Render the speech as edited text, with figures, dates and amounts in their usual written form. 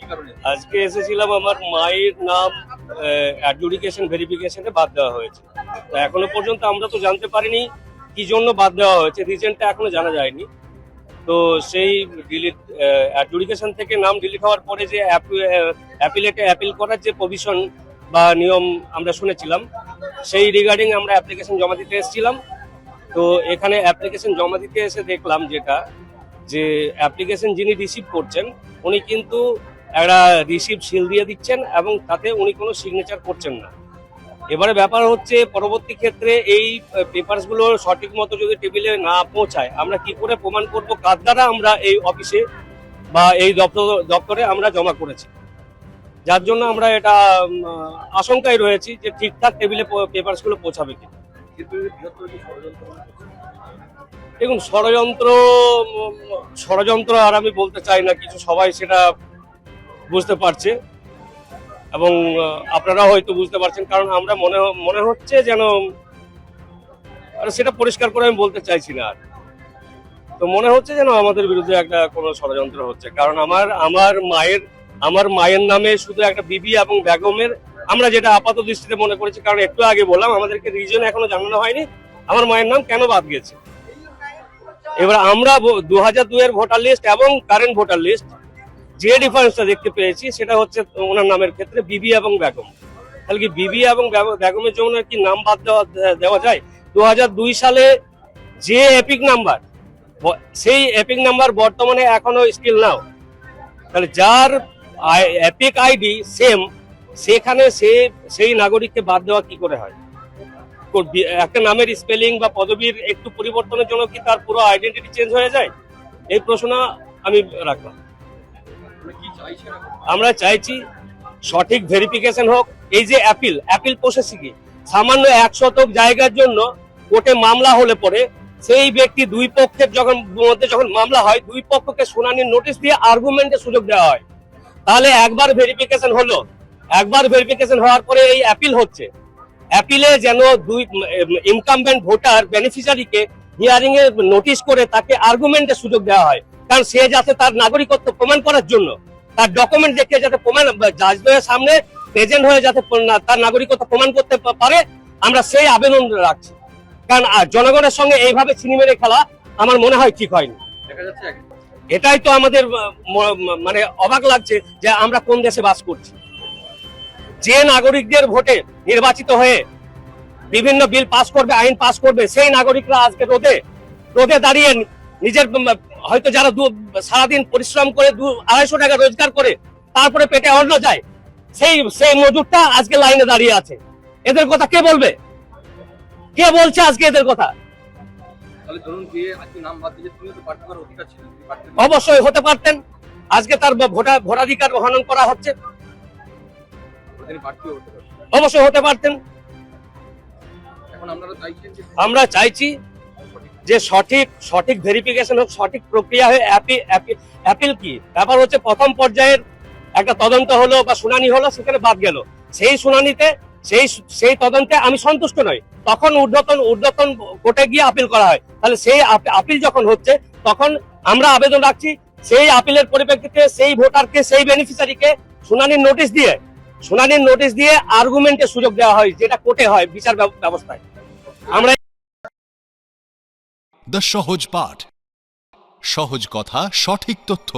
কারণে? আজকে এসেছিলাম, আমার মায়ের নাম অ্যাডজুডিকেশন ভেরিফিকেশনে বাদ দেওয়া হয়েছে। তো এখনো পর্যন্ত আমরা তো জানতে পারিনি কি জন্য বাদ দেওয়া হয়েছে, রিজনটা এখনো জানা যায়নি। তো সেই ডিলিট অ্যাডজুডিকেশন থেকে নাম ডিলিট হওয়ার পরে যে অ্যাপিলেটে অ্যাপিল করার যে প্রভিশন বা নিয়ম আমরা শুনেছিলাম, সেই রিগার্ডিং আমরা অ্যাপ্লিকেশন জমা দিতে এসেছিলাম। তো এখানে অ্যাপ্লিকেশন জমা দিতে এসে দেখলাম যে অ্যাপ্লিকেশন যিনি রিসিভ করছেন উনি কিন্তু একটা রিসিভ সিল দিয়ে দিচ্ছেন এবং তাতে উনি কোনো সিগনেচার করছেন না। এবারে ব্যাপার হচ্ছে, পরবর্তী ক্ষেত্রে এই পেপারসগুলো সঠিক মতো যদি টেবিলে না পৌঁছায়, আমরা কি করে প্রমাণ করব কার দ্বারা আমরা এই অফিসে বা এই দপ্তরে আমরা জমা করেছি। যার জন্য আমরা এটা আশঙ্কায় রয়েছি যে ঠিকঠাক টেবিলে পেপারসগুলো পৌঁছাবে কিনা। দেখুন, ষড়যন্ত্র আর আমি বলতে চাই না কিছু, সবাই সেটা বুঝতে পারছে এবং আপনারা হয়তো বুঝতে পারছেন, কারণ আমরা মনে হচ্ছে যেন, সেটা পরিষ্কার করে আমি বলতে চাইছি না আর। তো মনে হচ্ছে যেন আমাদের বিরুদ্ধে একটা কোনো ষড়যন্ত্র হচ্ছে, কারণ আমার মায়ের নামে শুধু একটা বিবি এবং বেগমের, আমরা যেটা আপাত দৃষ্টিতে মনে করেছি, কারণ একটু আগে বললাম আমাদেরকে রিজন এখনো জানানো হয়নি আমার মায়ের নাম কেন বাদ গেছে। এবার আমরা 2002 এর ভোটার লিস্ট এবং কারেন্ট ভোটার লিস্ট যে ডিফারেন্সটা দেখতে পেয়েছি সেটা হচ্ছে ওনার নামের ক্ষেত্রে বিবি এবং বেগম। তাহলে কি বিবি এবং বেগমের জন্য কি নাম বাদ দেওয়া যায়? 2002 সালে যে এপিক নাম্বার, সেই এপিক নাম্বার বর্তমানে এখনো স্টিল নাও। তাহলে যার এপিক আইডি সেম, সেখানে সেই নাগরিককে বাদ দেওয়া কি করে হয়? একটা নামের স্পেলিং বা পদবীর একটু পরিবর্তনের জন্য কি তার পুরো আইডেন্টিটি চেঞ্জ হয়ে যায়? এই প্রশ্ন আমি রাখলাম। আমরা চাইছি সঠিক ভেরিফিকেশন হোক। এই যে অ্যাপিল প্রসেস কি, সামান্য 1 শতক জায়গার জন্য কোর্টে মামলা হলে পরে সেই ব্যক্তি দুই পক্ষের যখন মামলা হয়, দুই পক্ষকে শুনানির নোটিশ দিয়ে আর্গুমেন্টের সুযোগ দেওয়া হয়। তাহলে একবার ভেরিফিকেশন হওয়ার পরে এই অ্যাপিল হচ্ছে, অ্যাপিলে যেন দুই ইনকামবেন্ট ভোটার বেনিফিশিয়ারিকে হিয়ারিং এ নোটিশ করে তাকে আর্গুমেন্টের সুযোগ দেওয়া হয়, কারণ সে যাতে তার নাগরিকত্ব প্রমাণ করার জন্য তার ডকুমেন্ট দেখে যাতে প্রমাণ জাজদের সামনে প্রেজেন্ট হয়ে যাতে তার নাগরিকত্ব প্রমাণ করতে পারে, আমরা সেই আবেদন রাখছি। কারণ জনগণের সঙ্গে এইভাবে ছিনিমেরে খেলা আমার মনে হয় ঠিক হয়নি। এটাই তো আমাদের মানে অবাক লাগছে যে আমরা কোন দেশে বাস করছি। যে নাগরিকদের ভোটে নির্বাচিত হয়ে বিভিন্ন বিল পাস করবে, আইন পাস করবে, সেই নাগরিকরা আজকে রোদে দাঁড়িয়ে নিজের, হয়তো যারা সারাদিন পরিশ্রম করে 200-250 টাকা রোজগার করে তারপরে পেটে অন্ন যায়, সেই মজুরটা আজকে লাইনে দাঁড়িয়ে আছে। এদের কথা কে বলবে? কে বলছে আজকে এদের কথা? অবশ্যই হতে পারতেন, আজকে তার ভোটাধিকার হনন করা হচ্ছে, অবশ্যই হতে পারতেন। আমরা চাইছি যে সঠিক ভেরিফিকেশন হোক, সঠিক প্রক্রিয়া হয়ে অ্যাপিল কি ব্যাপার হচ্ছে, প্রথম পর্যায়ের একটা তদন্ত হলো বা শুনানি হলো, সেখানে বাদ গেল, সেই শুনানিতে সেই তদন্তে আমি সন্তুষ্ট নই, তখন ঊর্ধ্বতন কোর্টে গিয়ে আপিল করা হয়। তাহলে সেই আপিল যখন হচ্ছে তখন আমরা আবেদন রাখছি সেই আপিলের পরিপ্রেক্ষিতে সেই ভোটারকে, সেই বেনিফিশিয়ারিকে শুনানির নোটিশ দিয়ে আর্গুমেন্টের সুযোগ দেওয়া হয়, যেটা কোর্টে হয় বিচার ব্যবস্থায়। আমরা দ্য সহজ পাঠ, সহজ কথা, সঠিক তথ্য।